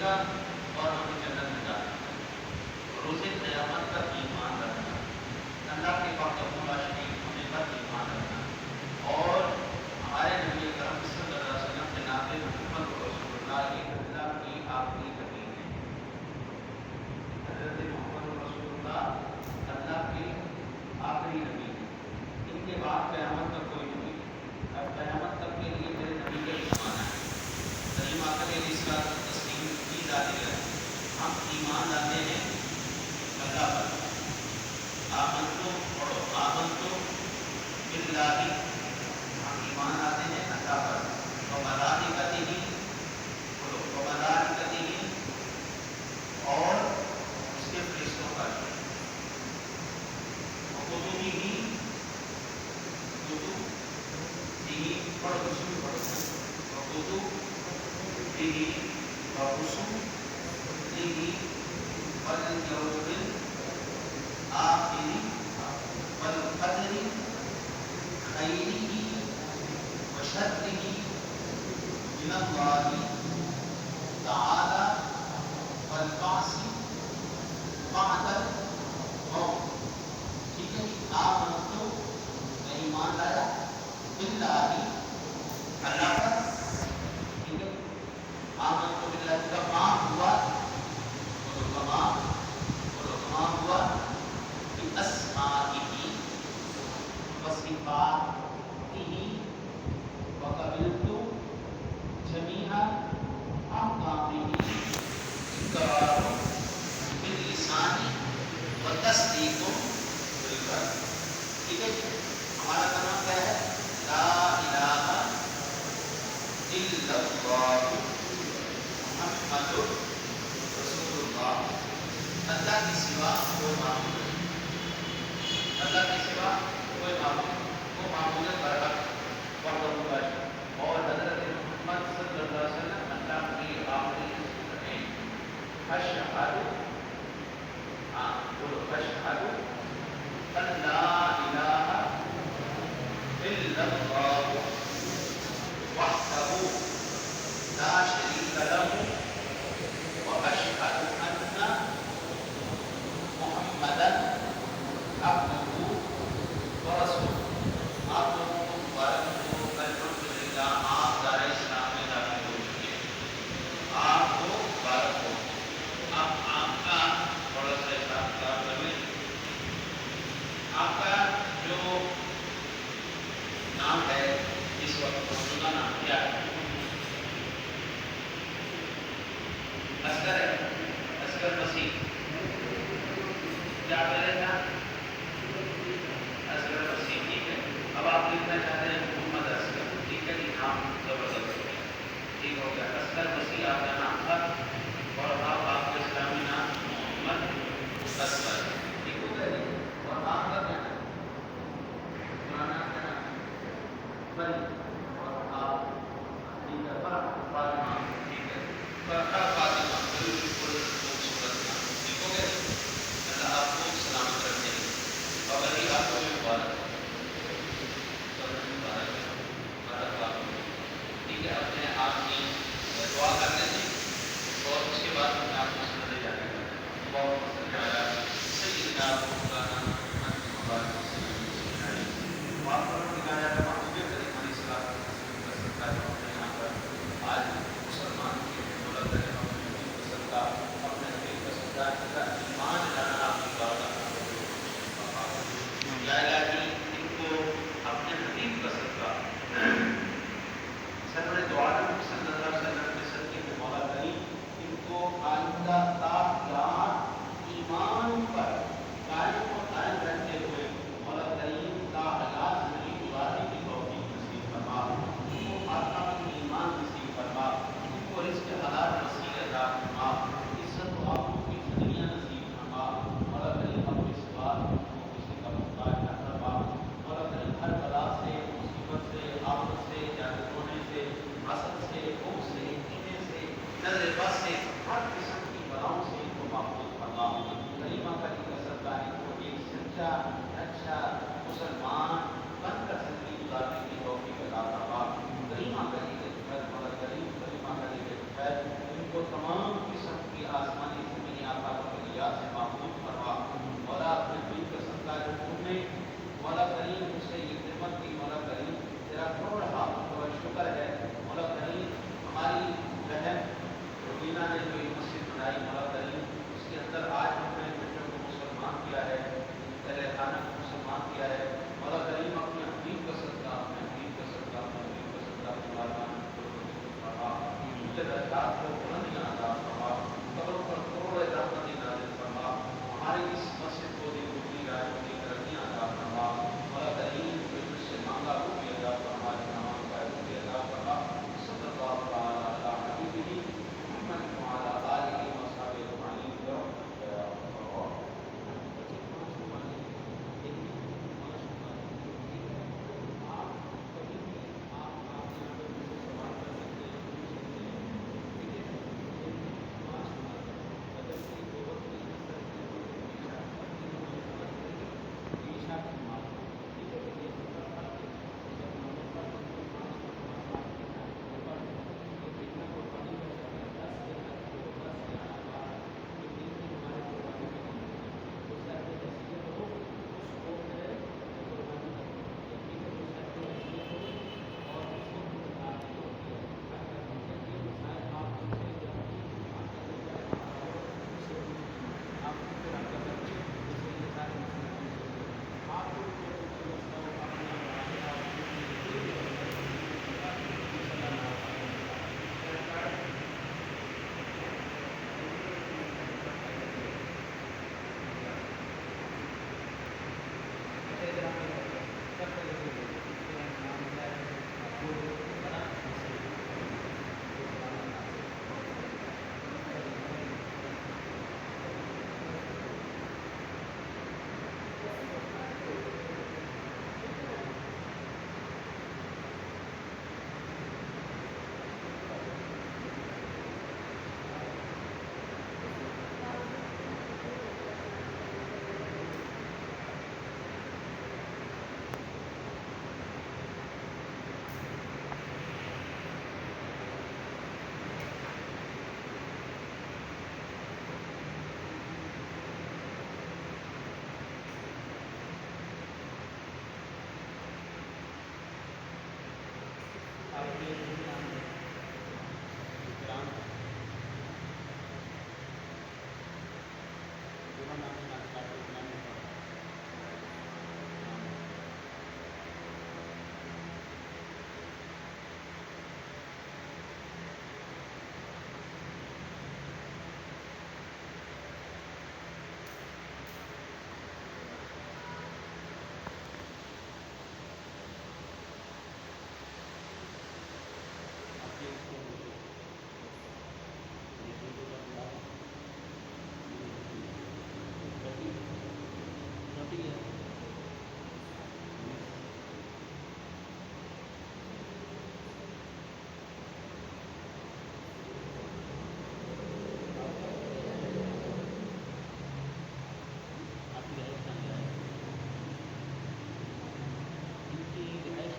گا اور ہمیں جنت میں ڈالے گا۔ روز قیامت پر ایمان رکھنا، اللہ کے وحدہ لا شریک ہونے پر ایمان رکھنا، اور ہمارے نبی کرم صلی اللہ علیہ وسلم جناب محمد رسول اللہ یہ اللہ کی آخری نبی ہے۔ حضرت محمد رسول اللہ اللہ کے آخری نبی ہے، ان کے بعد قیامت تک کوئی نبی نہیں۔ اب قیامت تک کے لیے میرے نبی کا ایمان ہے، کریم آقا علیہ الصلوۃ والتسلیم کی ذات ہے۔ ہم ایمان لاتے ہیں اللہ پر، آمنتو پڑھو، آمنتو باللہ، ہم ایمان لاتے ہیں اللہ پر، وملائکتہ، پڑھو وملائکتہ، اور اس کے فرشتوں پر، وکتبہ، کتب پڑھو رسول پڑھو، وکتبہ ورسلہ والیوم الآخر والقدر خیرہ وشرہ من اللہ تعالی والبعث بعد الموت۔ ٹھیک ہے، آمنتو میں ایمان لایا باللہ اللہ پر، ٹھیک ہے، آمنتو باللہ کما ہوا، کما ہوا باسمائہ وصفاتہ، وقبلت جمیع احکامہ اقرار باللسان وتصدیق بالقلب۔ ٹھیک ہے، ہمارا کلمہ کیا ہے؟ لا الہ الا اللہ محمد رسول اللہ۔ اللہ کے سوا کوئی معبود نہیں، اللہ کے سوا کوئی معبود نہیں، وہ معبود برحق وحدہ لا شریک، اور حضرت محمد صلی اللہ علیہ وسلم اللہ کی آخری رسول ہیں۔ اشہد، بولو اشہد ان لا الہ الا اللہ وحدہ لا شریک لہ، واشہد ان محمدا عبدہ ورسولہ۔ آپ لوگوں کو مبارک ہو، الحمدللہ آپ دار اسلام میں داخل ہو چکے ہیں، آپ کو مبارک ہو۔ آپ کا تھوڑا سا حساب کتاب کر لیں، آپ کا جو نام ہے اس وقت موجودہ نام کیا ہے؟ اصغر ہے، اصغر مسیح، کیا کرے گا؟ اصغر مسیح، ٹھیک ہے۔ اب آپ لکھنا چاہتے ہیں محمد اصغر، ٹھیک ہے جی، نام زبردست ہو گیا، ٹھیک ہو گیا۔ اصغر مسیح آپ کا نام تھا، اور اب آپ کا اسلامی نام محمد اصغر، ٹھیک ہو گیا جی۔ اور آپ کا کیا نام؟ پرانا کیا نام؟ بلی، اور آپ ٹھیک ہے فرح فاطمہ، ٹھیک ہے، فرح فاطمہ، بالکل خوبصورت نام، ٹھیک ہو گیا جی۔ اللہ آپ کو سلامت رکھے، اور وہی آپ کو بھی مبارک ہو، ٹھیک ہے۔ اپنے آپ کی دعا کر لیں گے، اور اس کے بعد میں آپ کو سمجھے جانے گا بہت پسند آیا سیدنا مولانا محمد مبارک وسلم وہاں پر نکایا تھا مجھے کریم علیہ السلام کا صدقہ جو ہم نے یہاں پر آج مسلمان کے دولت ہے، اپنے نبی کا صدقہ، اپنے نبی کا صدقہ کا ایمان لانا آپ کی بات یا الہی ان کو اپنے حبیب کا صدقہ سرور دو عالم صلی اللہ علیہ وسلم کے صدقے میں مولا کریم ان کو آئندہ تا قیامت ایمان پر قائم و قائم رہتے ہوئے مولا کریم کا حیات زندگی گزارنے کی توفیق نصیب فرما، ان کو خاتمہ میں ایمان نصیب فرما، ان کو رزق حلال نصیب عطا فرما، عزت و آبرو کی زندگیاں نصیب فرما۔ مولا کریم اپنے سوا کسی کا محتاج نہ فرما، مولا کریم ہر بلا سے، مصیبت سے، آفت سے، جان ہونے سے، حسد سے، خوف سے، کینے سے، نظر بد سے، ہر قسم کی بلاؤں سے ان کو محفوظ فرما۔ کریمہ کا جی کا صدقہ ان کو ایک سچا اچھا مسلمان بن کر زندگی گزارنے کی توفیق عطا فرما۔ کریمہ کا جی کے خیر، مولا کریم کریمہ کا جی کے خیر ان کو تمام درجات کو بلندیاں عطا فرما، قبر پر کروڑ رحمت نازل فرما، ہماری اس مسجد کو دی دوسری رائے کی ترقیاں عطا فرما، مولا کریم جو تجھ سے مانگا وہ بھی عطا فرما، جہاں مانگا ہے وہ بھی عطا فرما، صلی اللہ تعالیٰ علی حبیبہ محمد وعلی آلہ وصحبہ اجمعین برحمتک یا ارحم الراحمین۔ رہائش